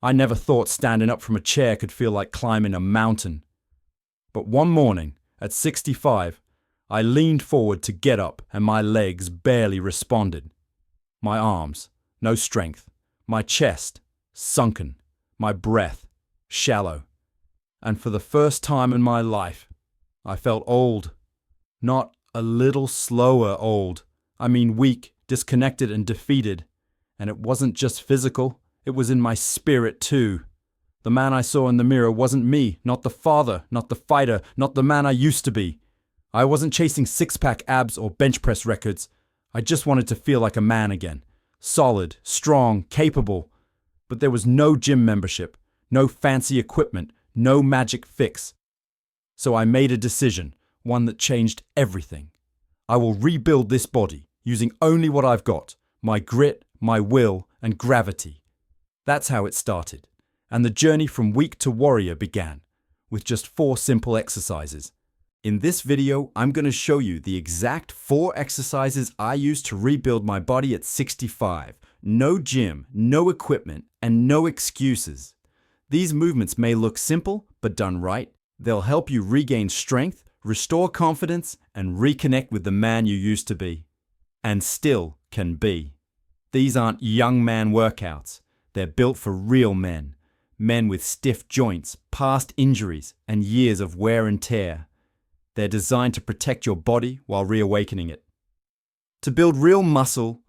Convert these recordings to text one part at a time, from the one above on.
I never thought standing up from a chair could feel like climbing a mountain. But one morning, at 65, I leaned forward to get up and my legs barely responded. My arms, no strength. My chest, sunken. My breath, shallow. And for the first time in my life, I felt old. Not a little slower old. I mean weak, disconnected and defeated. And it wasn't just physical, it was in my spirit too. The man I saw in the mirror wasn't me, not the father, not the fighter, not the man I used to be. I wasn't chasing six-pack abs or bench press records. I just wanted to feel like a man again. Solid, strong, capable. But there was no gym membership, no fancy equipment, no magic fix. So I made a decision, one that changed everything. I will rebuild this body using only what I've got, my grit, my will, and gravity. That's how it started. And the journey from weak to warrior began, with just 4 simple exercises. In this video, I'm going to show you the exact 4 exercises I used to rebuild my body at 65. No gym, no equipment, and no excuses. These movements may look simple, but done right, they'll help you regain strength, restore confidence, and reconnect with the man you used to be. And still can be. These aren't young man workouts. They're built for real men. Men with stiff joints, past injuries, and years of wear and tear. They're designed to protect your body while reawakening it. To build real muscle,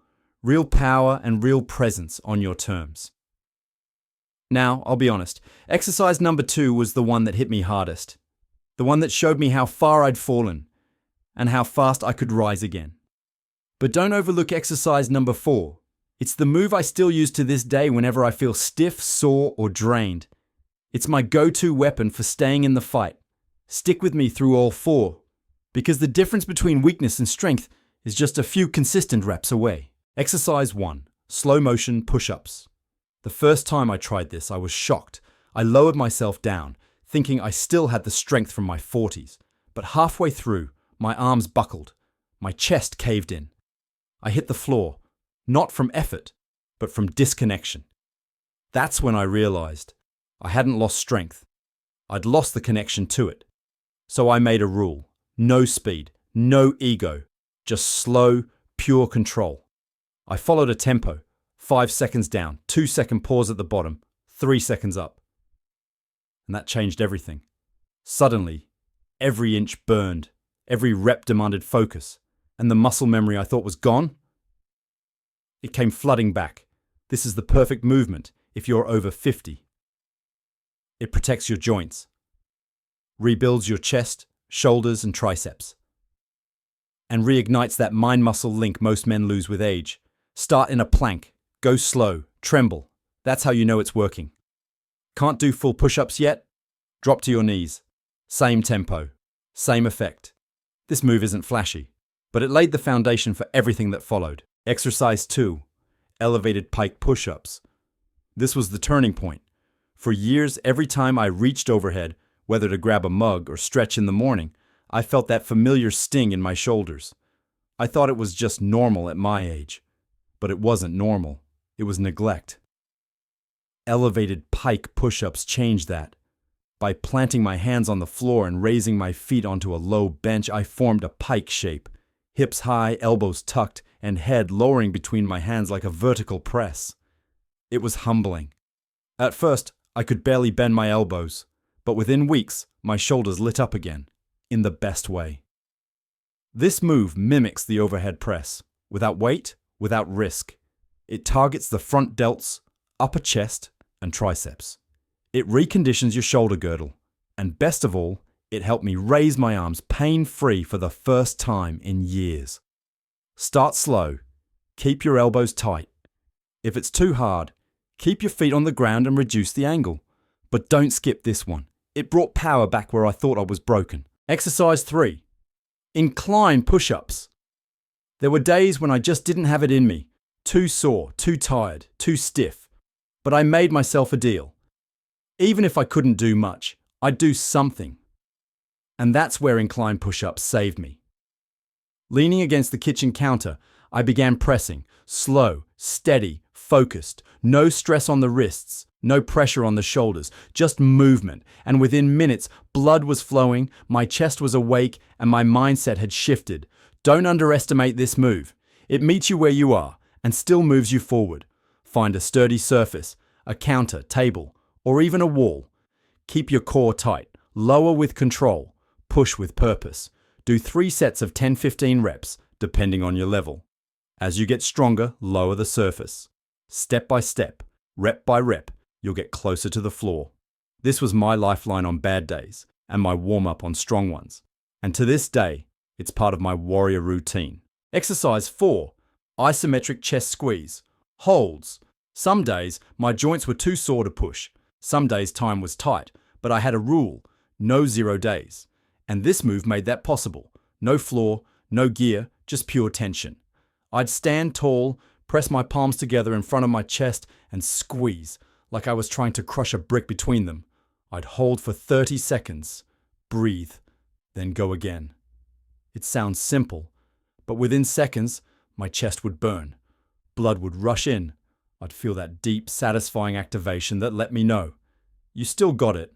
real power, and real presence on your terms. Now, I'll be honest, exercise number 2 was the one that hit me hardest. The one that showed me how far I'd fallen, and how fast I could rise again. But don't overlook exercise number 4. It's the move I still use to this day whenever I feel stiff, sore, or drained. It's my go-to weapon for staying in the fight. Stick with me through all 4, because the difference between weakness and strength is just a few consistent reps away. Exercise 1, slow motion push-ups. The first time I tried this, I was shocked. I lowered myself down, thinking I still had the strength from my 40s. But halfway through, my arms buckled. My chest caved in. I hit the floor. Not from effort, but from disconnection. That's when I realized I hadn't lost strength. I'd lost the connection to it. So I made a rule. No speed, no ego, just slow, pure control. I followed a tempo. 5 seconds down, 2-second pause at the bottom, 3 seconds up. And that changed everything. Suddenly, every inch burned, every rep demanded focus, and the muscle memory I thought was gone, it came flooding back. This is the perfect movement if you're over 50. It protects your joints, rebuilds your chest, shoulders, and triceps, and reignites that mind-muscle link most men lose with age. Start in a plank, go slow, tremble. That's how you know it's working. Can't do full push-ups yet? Drop to your knees. Same tempo, same effect. This move isn't flashy, but it laid the foundation for everything that followed. Exercise 2, elevated pike push-ups. This was the turning point. For years, every time I reached overhead, whether to grab a mug or stretch in the morning, I felt that familiar sting in my shoulders. I thought it was just normal at my age. But it wasn't normal. It was neglect. Elevated pike push-ups changed that. By planting my hands on the floor and raising my feet onto a low bench, I formed a pike shape. Hips high, elbows tucked, and head lowering between my hands like a vertical press. It was humbling. At first, I could barely bend my elbows, but within weeks, my shoulders lit up again, in the best way. This move mimics the overhead press, without weight, without risk. It targets the front delts, upper chest, and triceps. It reconditions your shoulder girdle, and best of all, it helped me raise my arms pain-free for the first time in years. Start slow. Keep your elbows tight. If it's too hard, keep your feet on the ground and reduce the angle. But don't skip this one. It brought power back where I thought I was broken. Exercise 3. Incline push-ups. There were days when I just didn't have it in me. Too sore, too tired, too stiff. But I made myself a deal. Even if I couldn't do much, I'd do something. And that's where incline push-ups saved me. Leaning against the kitchen counter, I began pressing, slow, steady, focused, no stress on the wrists, No pressure on the shoulders, just movement, and within minutes, blood was flowing, my chest was awake, and my mindset had shifted. Don't underestimate this move. It meets you where you are, and still moves you forward. Find a sturdy surface, a counter, table, or even a wall. Keep your core tight, lower with control, push with purpose. Do 3 sets of 10-15 reps, depending on your level. As you get stronger, lower the surface. Step by step, rep by rep, you'll get closer to the floor. This was my lifeline on bad days and my warm-up on strong ones. And to this day, it's part of my warrior routine. Exercise 4, isometric chest squeeze. Holds. Some days, my joints were too sore to push. Some days time was tight, but I had a rule, no 0 days. And this move made that possible. No floor, no gear, just pure tension. I'd stand tall, press my palms together in front of my chest and squeeze, like I was trying to crush a brick between them. I'd hold for 30 seconds, breathe, then go again. It sounds simple, but within seconds, my chest would burn. Blood would rush in. I'd feel that deep, satisfying activation that let me know. You still got it.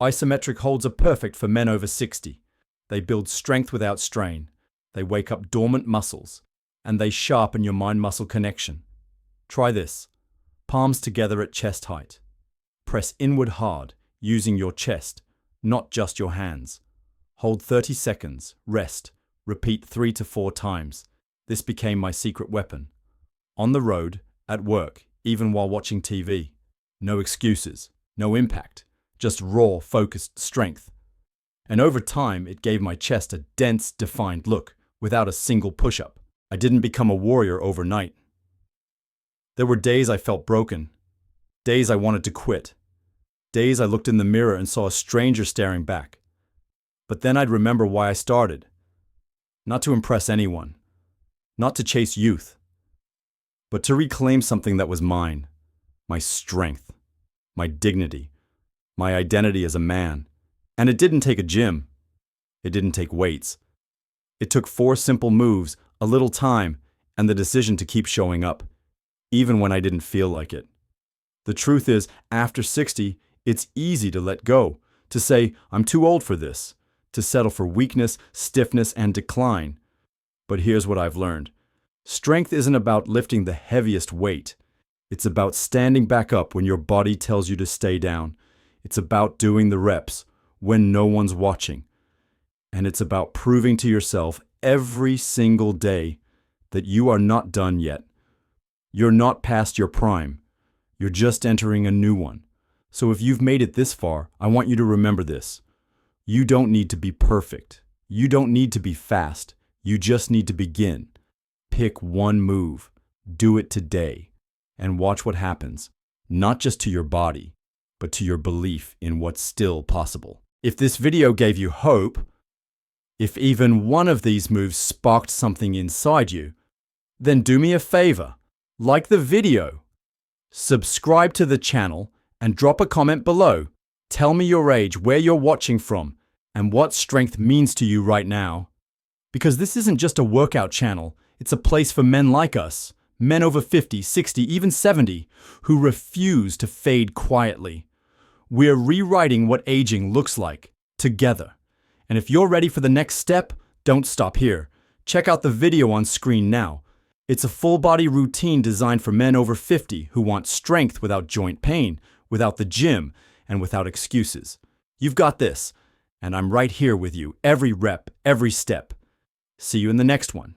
Isometric holds are perfect for men over 60. They build strength without strain. They wake up dormant muscles, and they sharpen your mind-muscle connection. Try this. Palms together at chest height. Press inward hard, using your chest, not just your hands. Hold 30 seconds, rest, repeat 3 to 4 times. This became my secret weapon. On the road, at work, even while watching TV. No excuses, no impact, just raw, focused strength. And over time, it gave my chest a dense, defined look, without a single push-up. I didn't become a warrior overnight. There were days I felt broken, days I wanted to quit, days I looked in the mirror and saw a stranger staring back. But then I'd remember why I started. Not to impress anyone, not to chase youth, but to reclaim something that was mine, my strength, my dignity, my identity as a man. And it didn't take a gym. It didn't take weights. It took 4 simple moves, a little time, and the decision to keep showing up, even when I didn't feel like it. The truth is, after 60, it's easy to let go, to say, I'm too old for this, to settle for weakness, stiffness, and decline. But here's what I've learned. Strength isn't about lifting the heaviest weight. It's about standing back up when your body tells you to stay down. It's about doing the reps when no one's watching. And it's about proving to yourself every single day that you are not done yet. You're not past your prime. You're just entering a new one. So if you've made it this far, I want you to remember this. You don't need to be perfect. You don't need to be fast. You just need to begin. Pick one move. Do it today. And watch what happens, not just to your body, but to your belief in what's still possible. If this video gave you hope, if even one of these moves sparked something inside you, then do me a favor, like the video, subscribe to the channel, and drop a comment below. Tell me your age, where you're watching from, and what strength means to you right now. Because this isn't just a workout channel, it's a place for men like us, men over 50, 60, even 70, who refuse to fade quietly. We're rewriting what aging looks like, together. And if you're ready for the next step, don't stop here. Check out the video on screen now. It's a full-body routine designed for men over 50 who want strength without joint pain, without the gym, and without excuses. You've got this, and I'm right here with you, every rep, every step. See you in the next one.